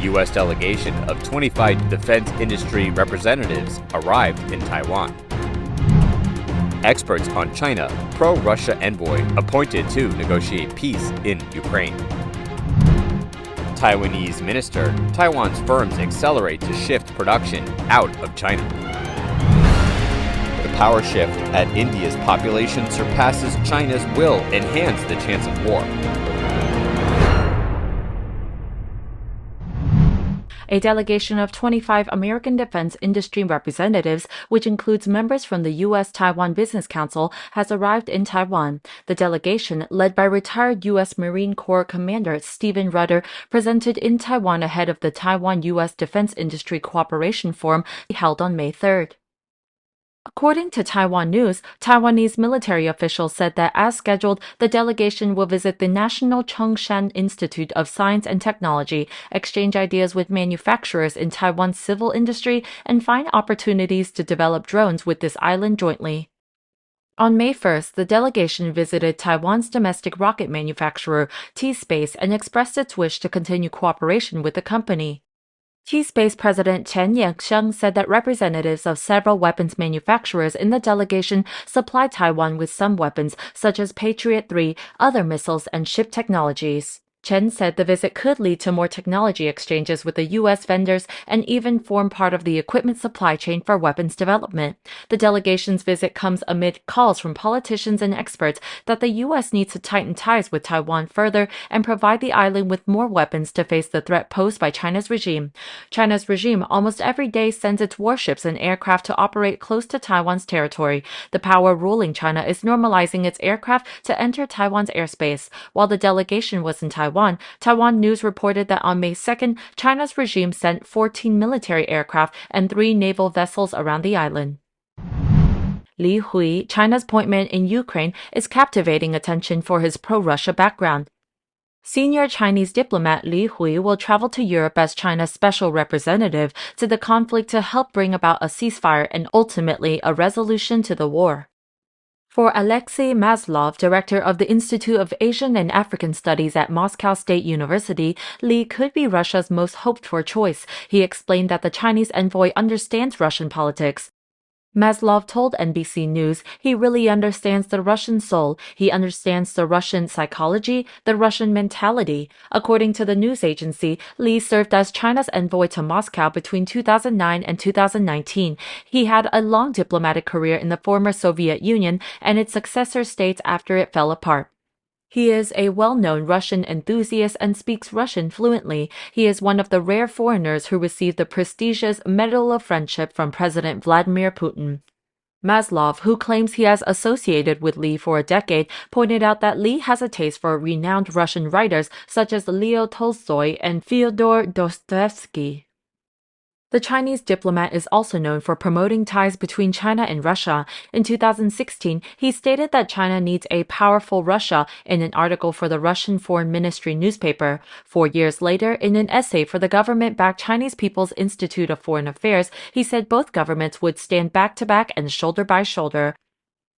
U.S. delegation of 25 defense industry representatives arrived in Taiwan. Experts on China, pro-Russia envoy appointed to negotiate peace in Ukraine. Taiwanese Minister, Taiwan's firms accelerate to shift production out of China. The power shift at India's population surpasses China's will enhance the chance of war. A delegation of 25 American defense industry representatives, which includes members from the U.S.-Taiwan Business Council, has arrived in Taiwan. The delegation, led by retired U.S. Marine Corps Commander Stephen Rudder, presented in Taiwan ahead of the Taiwan-U.S. Defense Industry Cooperation Forum held on May 3rd. According to Taiwan News, Taiwanese military officials said that as scheduled, the delegation will visit the National Chung-Shan Institute of Science and Technology, exchange ideas with manufacturers in Taiwan's civil industry, and find opportunities to develop drones with this island jointly. On May 1st, the delegation visited Taiwan's domestic rocket manufacturer, T-Space, and expressed its wish to continue cooperation with the company. T-Space President Chen Yanxiang said that representatives of several weapons manufacturers in the delegation supplied Taiwan with some weapons, such as Patriot 3, other missiles, and ship technologies. Chen said the visit could lead to more technology exchanges with the U.S. vendors and even form part of the equipment supply chain for weapons development. The delegation's visit comes amid calls from politicians and experts that the U.S. needs to tighten ties with Taiwan further and provide the island with more weapons to face the threat posed by China's regime. China's regime almost every day sends its warships and aircraft to operate close to Taiwan's territory. The power ruling China is normalizing its aircraft to enter Taiwan's airspace. While the delegation was in Taiwan News reported that on May 2nd, China's regime sent 14 military aircraft and 3 naval vessels around the island. Li Hui, China's appointment in Ukraine, is captivating attention for his pro-Russia background. Senior Chinese diplomat Li Hui will travel to Europe as China's special representative to the conflict to help bring about a ceasefire and ultimately a resolution to the war. For Alexei Maslov, director of the Institute of Asian and African Studies at Moscow State University, Li could be Russia's most hoped-for choice. He explained that the Chinese envoy understands Russian politics. Maslov told NBC News he really understands the Russian soul, he understands the Russian psychology, the Russian mentality. According to the news agency, Li served as China's envoy to Moscow between 2009 and 2019. He had a long diplomatic career in the former Soviet Union and its successor states after it fell apart. He is a well-known Russian enthusiast and speaks Russian fluently. He is one of the rare foreigners who received the prestigious Medal of Friendship from President Vladimir Putin. Maslov, who claims he has associated with Li for a decade, pointed out that Li has a taste for renowned Russian writers such as Leo Tolstoy and Fyodor Dostoevsky. The Chinese diplomat is also known for promoting ties between China and Russia. In 2016, he stated that China needs a powerful Russia in an article for the Russian Foreign Ministry newspaper. 4 years later, in an essay for the government-backed Chinese People's Institute of Foreign Affairs, he said both governments would stand back-to-back and shoulder by shoulder.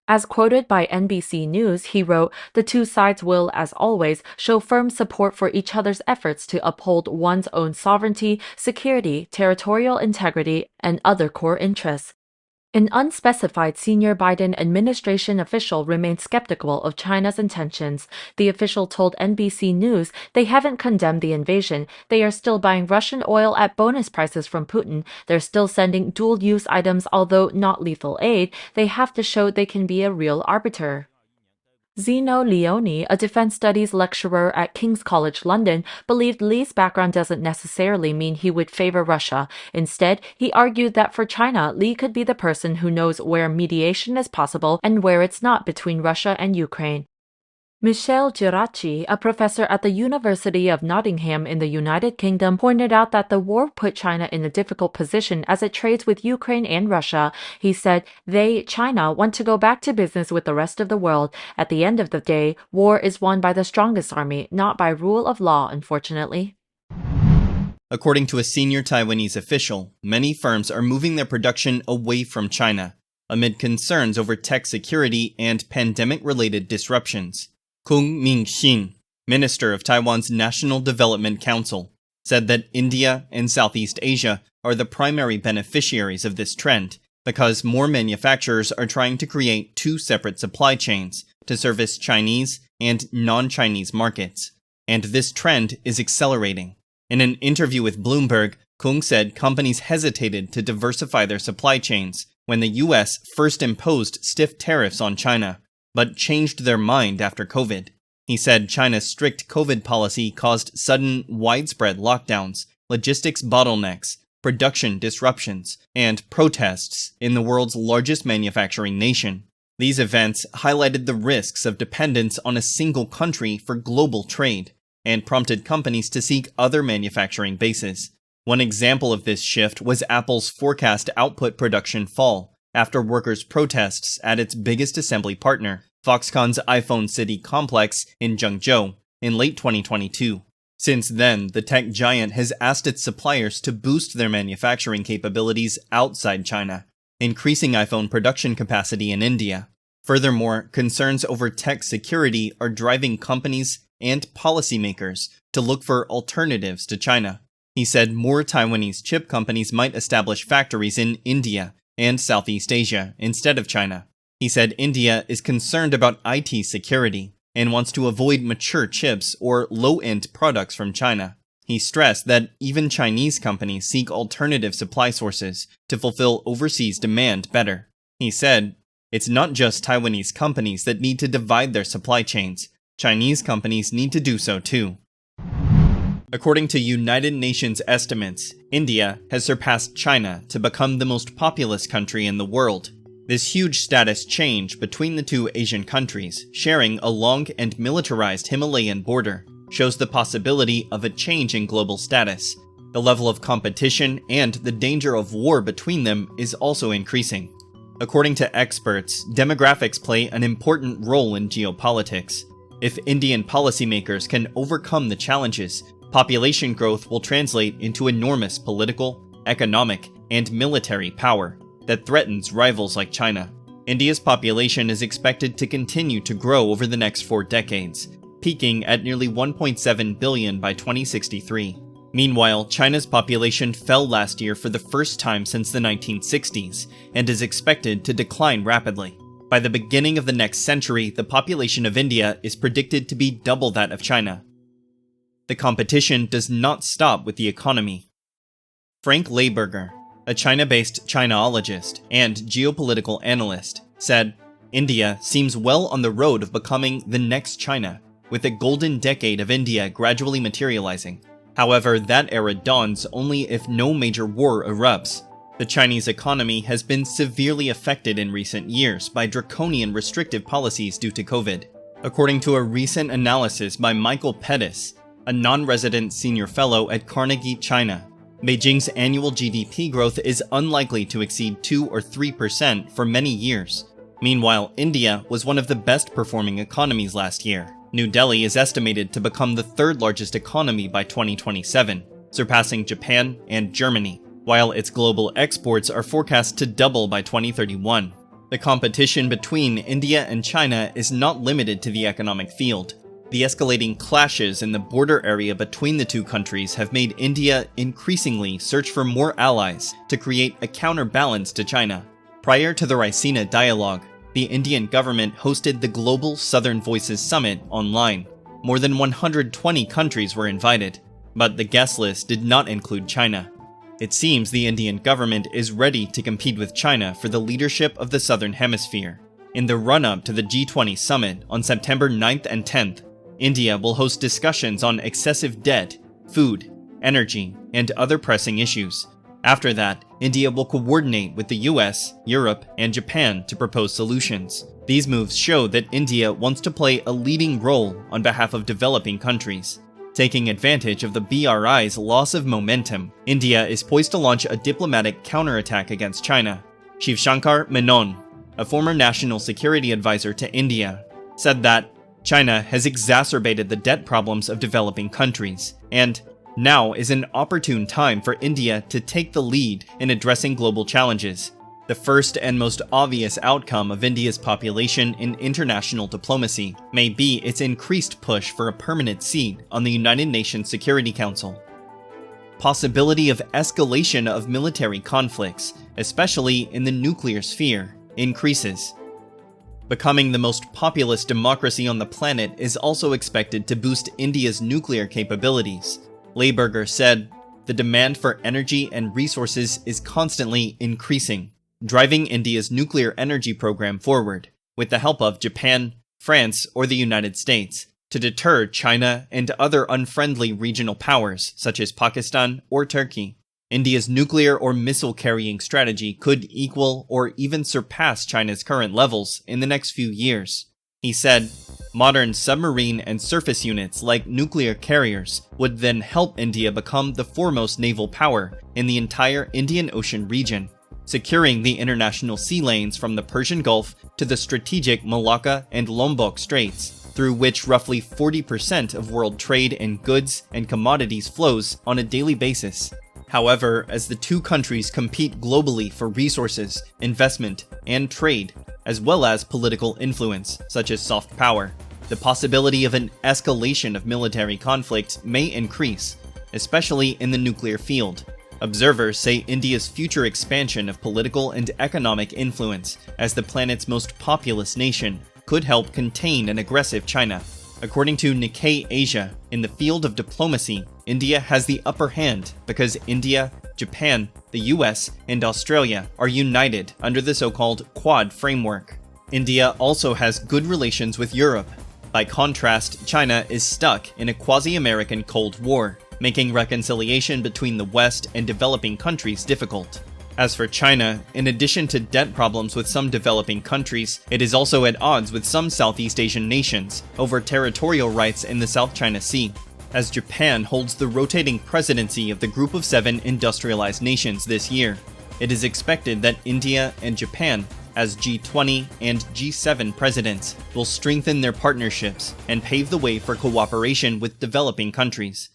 As quoted by NBC News, he wrote, "The two sides will, as always, show firm support for each other's efforts to uphold one's own sovereignty, security, territorial integrity, and other core interests." An unspecified senior Biden administration official remains skeptical of China's intentions. The official told NBC News they haven't condemned the invasion. They are still buying Russian oil at bonus prices from Putin. They're still sending dual-use items, although not lethal aid. They have to show they can be a real arbiter. Zeno Leone, a defense studies lecturer at King's College London, believed Li's background doesn't necessarily mean he would favor Russia. Instead, he argued that for China, Li could be the person who knows where mediation is possible and where it's not between Russia and Ukraine. Michelle Geraci, a professor at the University of Nottingham in the United Kingdom, pointed out that the war put China in a difficult position as it trades with Ukraine and Russia. He said, China, want to go back to business with the rest of the world. At the end of the day, war is won by the strongest army, not by rule of law, unfortunately. According to a senior Taiwanese official, many firms are moving their production away from China, amid concerns over tech security and pandemic-related disruptions. Kung Mingxin, Minister of Taiwan's National Development Council, said that India and Southeast Asia are the primary beneficiaries of this trend because more manufacturers are trying to create two separate supply chains to service Chinese and non-Chinese markets. And this trend is accelerating. In an interview with Bloomberg, Kung said companies hesitated to diversify their supply chains when the US first imposed stiff tariffs on China, but changed their mind after COVID. He said China's strict COVID policy caused sudden, widespread lockdowns, logistics bottlenecks, production disruptions, and protests in the world's largest manufacturing nation. These events highlighted the risks of dependence on a single country for global trade, and prompted companies to seek other manufacturing bases. One example of this shift was Apple's forecast output production fall after workers' protests at its biggest assembly partner, Foxconn's iPhone City complex in Zhengzhou, in late 2022. Since then, the tech giant has asked its suppliers to boost their manufacturing capabilities outside China, increasing iPhone production capacity in India. Furthermore, concerns over tech security are driving companies and policymakers to look for alternatives to China. He said more Taiwanese chip companies might establish factories in India and Southeast Asia instead of China. He said India is concerned about IT security and wants to avoid mature chips or low-end products from China. He stressed that even Chinese companies seek alternative supply sources to fulfill overseas demand better. He said, "It's not just Taiwanese companies that need to divide their supply chains. Chinese companies need to do so too." According to United Nations estimates, India has surpassed China to become the most populous country in the world. This huge status change between the two Asian countries, sharing a long and militarized Himalayan border, shows the possibility of a change in global status. The level of competition and the danger of war between them is also increasing. According to experts, demographics play an important role in geopolitics. If Indian policymakers can overcome the challenges, population growth will translate into enormous political, economic, and military power that threatens rivals like China. India's population is expected to continue to grow over the next 4 decades, peaking at nearly 1.7 billion by 2063. Meanwhile, China's population fell last year for the first time since the 1960s and is expected to decline rapidly. By the beginning of the next century, the population of India is predicted to be double that of China. The competition does not stop with the economy. Frank Leiberger, a China-based Chinaologist and geopolitical analyst, said, "India seems well on the road of becoming the next China, with a golden decade of India gradually materializing. However, that era dawns only if no major war erupts. The Chinese economy has been severely affected in recent years by draconian restrictive policies due to COVID. According to a recent analysis by Michael Pettis, a non-resident senior fellow at Carnegie China, Beijing's annual GDP growth is unlikely to exceed 2 or 3% for many years. Meanwhile, India was one of the best performing economies last year. New Delhi is estimated to become the 3rd largest economy by 2027, surpassing Japan and Germany, while its global exports are forecast to double by 2031. The competition between India and China is not limited to the economic field. The escalating clashes in the border area between the two countries have made India increasingly search for more allies to create a counterbalance to China. Prior to the Raisina dialogue, the Indian government hosted the Global Southern Voices Summit online. More than 120 countries were invited, but the guest list did not include China. It seems the Indian government is ready to compete with China for the leadership of the Southern Hemisphere. In the run-up to the G20 summit on September 9th and 10th, India will host discussions on excessive debt, food, energy, and other pressing issues. After that, India will coordinate with the US, Europe, and Japan to propose solutions. These moves show that India wants to play a leading role on behalf of developing countries. Taking advantage of the BRI's loss of momentum, India is poised to launch a diplomatic counterattack against China. Shiv Shankar Menon, a former national security advisor to India, said that China has exacerbated the debt problems of developing countries, and now is an opportune time for India to take the lead in addressing global challenges. The first and most obvious outcome of India's population in international diplomacy may be its increased push for a permanent seat on the United Nations Security Council. possibility of escalation of military conflicts, especially in the nuclear sphere, increases. Becoming the most populous democracy on the planet is also expected to boost India's nuclear capabilities. Leiberger said, "The demand for energy and resources is constantly increasing, driving India's nuclear energy program forward, with the help of Japan, France, or the United States, to deter China and other unfriendly regional powers such as Pakistan or Turkey. India's nuclear or missile-carrying strategy could equal or even surpass China's current levels in the next few years." He said, "Modern submarine and surface units like nuclear carriers would then help India become the foremost naval power in the entire Indian Ocean region, securing the international sea lanes from the Persian Gulf to the strategic Malacca and Lombok Straits, through which roughly 40% of world trade in goods and commodities flows on a daily basis." However, as the two countries compete globally for resources, investment, and trade, as well as political influence, such as soft power, the possibility of an escalation of military conflict may increase, especially in the nuclear field. Observers say India's future expansion of political and economic influence as the planet's most populous nation could help contain an aggressive China. According to Nikkei Asia, in the field of diplomacy, India has the upper hand because India, Japan, the US, and Australia are united under the so-called Quad framework. India also has good relations with Europe. By contrast, China is stuck in a quasi-American Cold War, making reconciliation between the West and developing countries difficult. As for China, in addition to debt problems with some developing countries, it is also at odds with some Southeast Asian nations over territorial rights in the South China Sea, as Japan holds the rotating presidency of the Group of 7 industrialized nations this year. It is expected that India and Japan, as G20 and G7 presidents, will strengthen their partnerships and pave the way for cooperation with developing countries.